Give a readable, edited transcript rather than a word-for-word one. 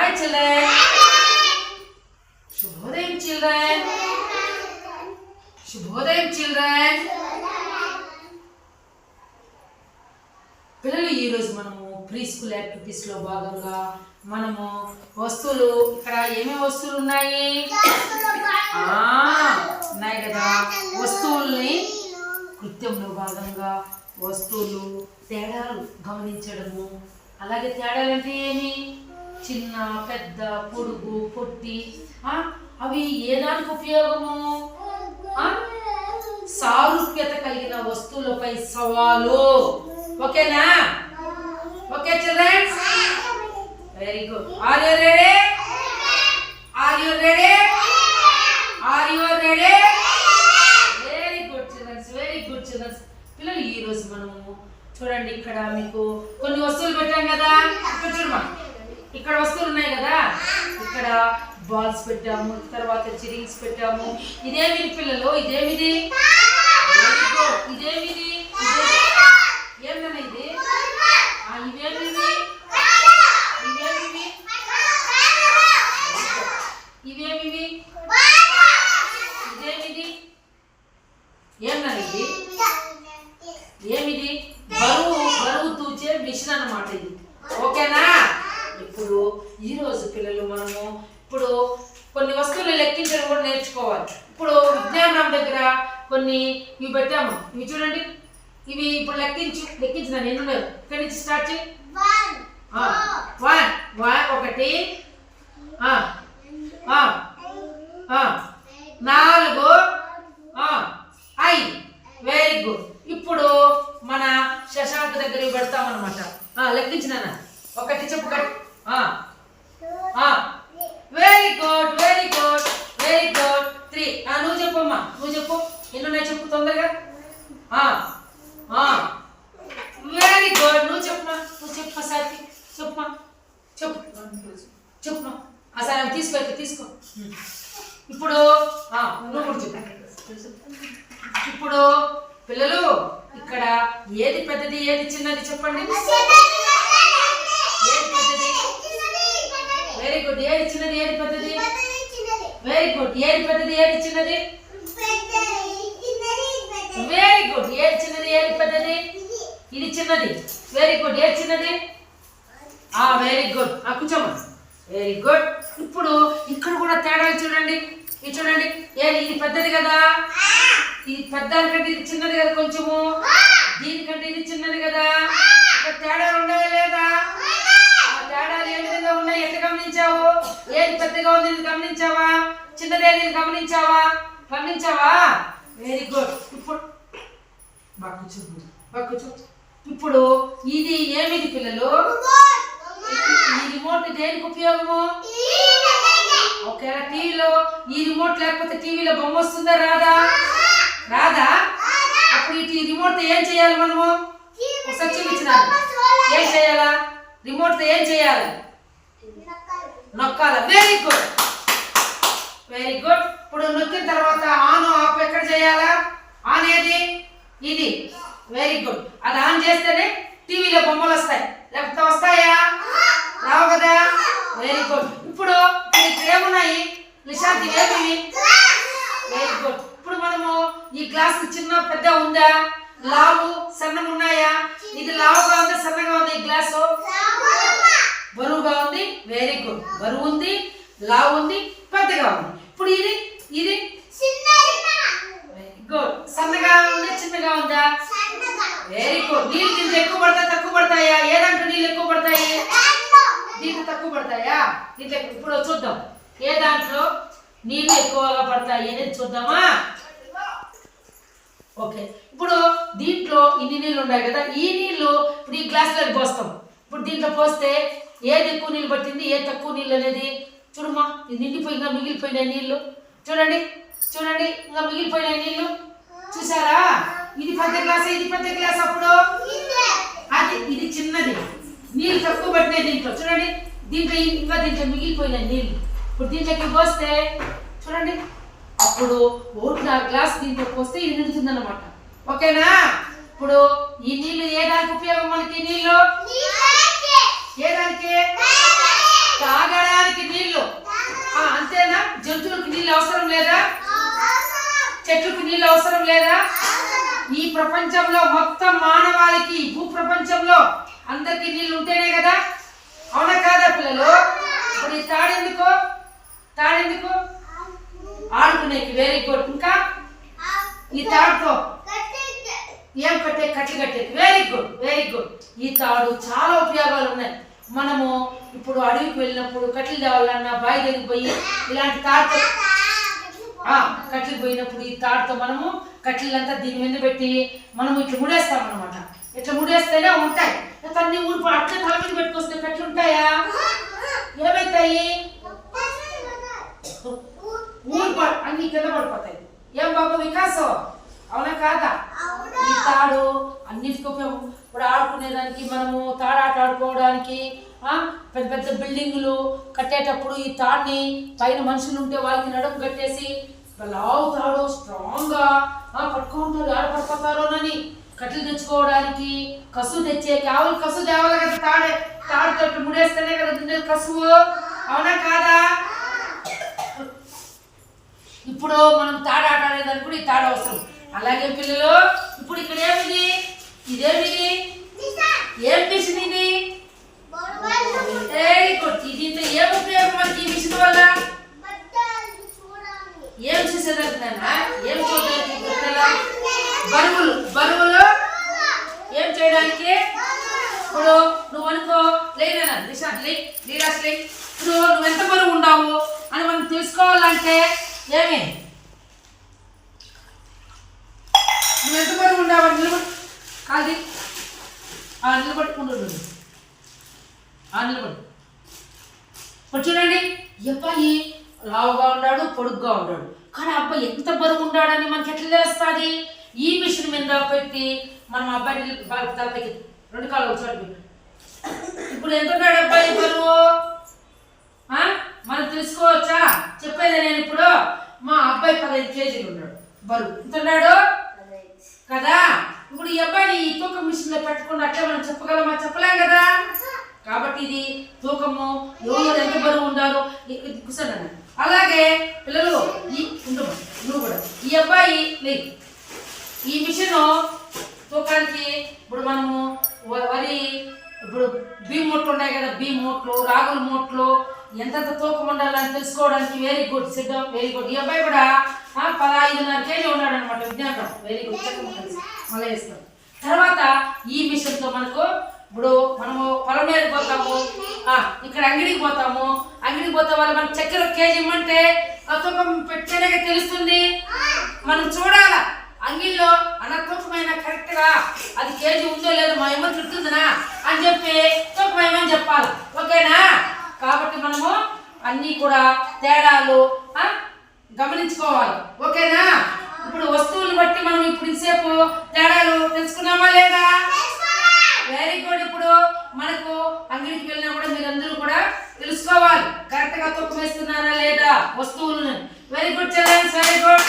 Hi children. Shubhodayam children. Shubhodayam children. పిల్లలు ఈ రోజు మనము ప్రీ స్కూల్ యాక్టివిటీస్ లో భాగంగా మనము వస్తువులు ఇక్కడ ఏమేమి వస్తువులు ఉన్నాయి ఉన్నాయి కదా వస్తువుల్ని కృత్యంలో భాగంగా వస్తువులు తేడాలు గమనించడము అలాగే తేడాలు అంటే ఏమి చిన్న పెద్ద పొడుగు పొట్టి అవి ఏ దానికి ఉపయోగము సారూప్యత కలిగిన వస్తువులపై సవాలు ఓకేనా okay childrens very good are you ready are you ready are you ready very good childrens పిల్లలు ఈ రోజు మనము చూడండి ఇక్కడ మీకు కొన్ని వస్తువులు పెట్టాం కదా ఇక్కడ చూడమా ఇక్కడ వస్తువులు ఉన్నాయి కదా ఇక్కడ బాల్స్ పెట్టాము తర్వాత రింగ్స్ పెట్టాము ఇదేమిది పిల్లలు ఇదేమిది ఇదేమిది ఏమన్నా ఇది ఇవేమివి ఇవేమివి ఇవేమివి ఇదేమిది ఏమన్నా ఇది ఏమిది బరువు తూచే మిషన్ అన్నమాట ఇది ఓకేనా ఇప్పుడు ఈరోజు పిల్లలు మనము ఇప్పుడు కొన్ని వస్తువులు లెక్కించడం కూడా నేర్చుకోవాలి ఇప్పుడు విజ్ఞానం దగ్గర కొన్ని ఇవి పెట్టాము ఇవి చూడండి ఇవి ఇప్పుడు లెక్కించిన నేను ఇక్కడి నుంచి స్టార్ట్ చేయి 1 ఒకటి 4 5 వెరీ గుడ్ ఇప్పుడు మన శశాంక్ దగ్గర పెడతామన్నమాట లెక్కించిన ఒకటి చెప్పు వెరీ గుడ్ 3 నువ్వు చెప్పమ్మా నువ్వు చెప్పు ఎన్నున్నాయి చెప్పు తొందరగా వెరీ గుడ్ నువ్వు చెప్పు సార్ చెప్పు అసలు తీసుకో ఇప్పుడు నువ్వు కూడా చెప్పు ఇప్పుడు పిల్లలు ఇక్కడ ఏది పెద్దది ఏది చిన్నది చెప్పండి ఏది పెద్దది వెరీ గుడ్ ఏది చిన్నది ఏది పెద్దది వెరీ గుడ్ ఏది పెద్దది ఏది చిన్నది వెరీ గుడ్ ఏది చిన్నది ఏది పెద్దది ఇది చిన్నది వెరీ గుడ్ ఏది చిన్నది వెరీ గుడ్ కూర్చోమా వెరీ గుడ్ ఇప్పుడు ఇక్కడ కూడా తేడాలు చూడండి ఇది చూడండి ఏది ఇది పెద్దది కదా ఇది పెద్దకంటే ఇది చిన్నది కదా కొంచెము దీనికంటే ఇది చిన్నది కదా ఇక్కడ తేడాలు ఉన్నాయా లేదా తేడాలు ఏ విధంగా ఉన్నాయి ఎట్లా గమనించావు ఏది పెద్దగా ఉంది ఇది గమనించావా చిన్నది ఏది గమనించావా వెరీ గుడ్ ఇప్పుడు ఇప్పుడు ఇది ఏమిది పిల్లలు ఈ రిమోట్ దేనికి ఉపయోగము ఒకవేళ టీవీలో ఈ రిమోట్ లేకపోతే టీవీలో బొమ్మ వస్తుందా రాదా అప్పుడు ఈ రిమోట్ ఏం చేయాలి మనము ఒకసారి చూపించినాను ఏం చేయాలా రిమోట్ ఏం చేయాలి నొక్కాల వెరీ గుడ్ ఇప్పుడు నొక్కిన తర్వాత ఆన్ ఆఫ్ ఎక్కడ చేయాలా ఆన్ ఏది ఇది వెరీ గుడ్ అది ఆన్ చేస్తేనే టీవీలో బొమ్మలు వస్తాయి లేకపోతే వస్తాయా రావు కదా వెరీ గుడ్ ఇప్పుడు ఇక్కడ ఏమున్నాయి నిశాంతి ఏమి వెరీ గుడ్ ఇప్పుడు మనము ఈ గ్లాస్ చిన్న పెద్ద ఉందా లావు సన్నం ఉన్నాయా ఇది లావుగా ఉంది సన్నగా ఉంది ఈ గ్లాసు బరువుగా ఉంది వెరీ గుడ్ బరువు ఉంది లావు ఉంది పెద్దగా ఉంది ఇప్పుడు ఇది వెరీ గుడ్ సన్నగా ఉంది చిన్నగా ఉందా వెరీ గుడ్ నీళ్ళు దీంట్లో ఎక్కువ పడతాయి తక్కువ పడతాయా ఏదంటే నీళ్ళు ఎక్కువ పడతాయి దీంట్లో తక్కువ పడతాయా దీంట్లో ఇప్పుడు చూద్దాం ఏ దాంట్లో నీళ్ళు ఎక్కువగా పడతాయి అనేది చూద్దామా ఓకే ఇప్పుడు దీంట్లో ఇన్ని నీళ్ళు ఉన్నాయి కదా ఈ నీళ్ళు ఇప్పుడు ఈ గ్లాసులోకి పోస్తాం ఇప్పుడు దీంట్లో పోస్తే ఏది ఎక్కువ నీళ్ళు పట్టింది ఏది తక్కువ నీళ్ళు అనేది చూడమ్మా ఇది నిండిపోయి ఇంకా మిగిలిపోయినాయి నీళ్ళు చూడండి ఇంకా మిగిలిపోయినాయి నీళ్ళు చూసారా ఇది పెద్ద గ్లాస్ ఇది పెద్ద గ్లాస్ అప్పుడు అది ఇది చిన్నది నీళ్ళు తక్కువ పట్టినాయి దీంట్లో చూడండి దీంట్లో మిగిలిపోయినాయి నీళ్ళు ఇప్పుడు దీంట్లోకి పోస్తే చూడండి అప్పుడు ఓట్ల గ్లాస్ దీంట్లో పోస్తే ఇది నిండుతుంది అన్నమాట ఓకేనా ఇప్పుడు ఈ నీళ్ళు ఏ దానికి ఉపయోగం మనకి నీళ్ళు ఏ దానికి తాగడా లేదా? చెట్లకు నీళ్ళు అవసరం లేదా? ఈ ప్రపంచంలో మొత్తం మానవాళికి భూ ప్రపంచంలో అందరికి నీళ్ళు ఉంటేనే కదా, అవునా కాదా పిల్లలు? ఇప్పుడు ఈ తాడెందుకు ఆడుకునేకి. Very good. ఇంకా ఈ తాడుతో ఏం కట్లు కట్టేది. Very good. ఈ తాడు చాలా ఉపయోగాలు ఉన్నాయి. మనము ఇప్పుడు అడవికి వెళ్ళినప్పుడు కట్టెలు తేవాలన్నా బావి దగ్గరికి పోయి ఇలాంటి తాడుతో కట్టెలు పోయినప్పుడు ఈ తాడుతో మనము కట్టెలంతా దీని మీద పెట్టి మనము ఇట్లా ముడేస్తాం అనమాట. ఇట్లా ముడేస్తేనే ఉంటాయి. అన్ని ఊరు అట్లా తల మీద పెట్టుకొస్తే కట్టెలు ఉంటాయా? ఏమైతాయి? ఊరు అన్ని కింద పడిపోతాయి. ఏం బాబు వికాసం, అవునా కాదా? ఈ తాడు అన్నిటికీ ఉపయోగం. ఇప్పుడు ఆడుకునేదానికి, మనము తాడాట ఆడుకోవడానికి, పెద్ద పెద్ద బిల్డింగులు కట్టేటప్పుడు ఈ తాడుని పైన మనుషులు ఉంటే వాళ్ళకి నడుము కట్టేసి లావు తాడు స్ట్రాంగ్ గా పట్టుకుంటారు. ఆడ పడిపోతారోనని కట్టెలు తెచ్చుకోవడానికి, కసువు తెచ్చే ఆవులు కసువు తేవాలి కదా, తాడుతో ముడేస్తేనే కదా కసువు, అవునా కాదా? ఇప్పుడు మనం తాడాట ఆడేదానికి కూడా ఈ తాడు అవసరం. అలాగే పిల్లలు, ఇప్పుడు ఇక్కడ ఏమిది? ఇదేమిది? ఏం మిషన్ ఇది? దీంతో ఏం ఉపయోగం మనకి ఈ మిషన్ వల్ల? ఏం చేసేదానికైనా, ఏం చూడడానికి? బరువులు ఏం చేయడానికి? ఇప్పుడు నువ్వు అనుకో, లేనా ఇప్పుడు నువ్వు ఎంత బరువు ఉండావు అని మనం తెలుసుకోవాలంటే ఏమి, నువ్వు ఎంత బరువు ఉండావు నిలబడి కాదు నిలబట్టుకుంటు నిలబడి. ఇప్పుడు చూడండి, అబ్బాయి లావుగా ఉన్నాడు, పొడుగ్గా ఉన్నాడు, కానీ అబ్బాయి ఎంత బరువు ఉన్నాడని మనకి ఎట్లా తెలుస్తుంది? ఈ మిషన్ మీద పెట్టి మనం అబ్బాయిని తలపైకి 2 కాళ్ళు చోట పెట్టి ఇప్పుడు ఎంత ఉన్నాడు అబ్బాయి బరువు మనం తెలుసుకోవచ్చా? చెప్పేది నేను ఇప్పుడు, మా అబ్బాయి 15 కేజీలు ఉన్నాడు బరువు. ఎంత ఉన్నాడు కదా? ఇప్పుడు ఈ అబ్బాయిని ఈ తూకం మిషన్ లో పెట్టుకుని అట్లా మనం చెప్పగలమా? చెప్పలేం కదా. కాబట్టి ఇది తూకము, ఎవరు ఎంత బరువు ఉండాలో కూర్చోండి. అలాగే పిల్లలు, నువ్వు కూడా ఈ అబ్బాయి ఈ మిషన్ తూకానికి ఇప్పుడు మనము వరి, ఇప్పుడు బియ్యం మూట్లు ఉన్నాయి కదా, బియ్యం మూట్లు, రాగుల మూట్లు ఎంతెంత తూకం ఉండాలని తెలుసుకోవడానికి. వెరీ గుడ్ సిద్ధం, వెరీ గుడ్. ఈ అబ్బాయి కూడా 15.5 కేజీ ఉన్నాడు అనమాట. విజ్ఞానం, వెరీ గుడ్. మళ్ళీ వేస్తాం. తర్వాత ఈ మిషన్తో మనకు ఇప్పుడు మనము పొలం మీద పోతాము, ఇక్కడ అంగడికి పోతాము, అంగడికి పోతే వాళ్ళు మనకు చక్కెర 1 కేజీ ఇమ్మంటే ఆ తూకం పెట్టేనే తెలుస్తుంది. మనం చూడాల అంగిల్లో అన్న తూకమైన కరెక్ట్ గా అది కేజీ ఉందో లేదో మా ఏమో చుట్టుందినా అని చెప్పి తూకమేమని చెప్పాలి, ఓకేనా? కాబట్టి మనము అన్ని కూడా తేడాలు గమనించుకోవాలి, ఓకేనా? ఇప్పుడు వస్తువులు బట్టి మనం ఇప్పుడు ఇంతసేపు తేడాలు తెలుసుకున్నామా లేదా? Very good. ఇప్పుడు మనకు అంగడికి వెళ్ళినా కూడా మీరందరూ కూడా తెలుసుకోవాలి, కరెక్ట్ గా తూకం వేస్తున్నారా లేదా వస్తువులను. Very good childrens, very good.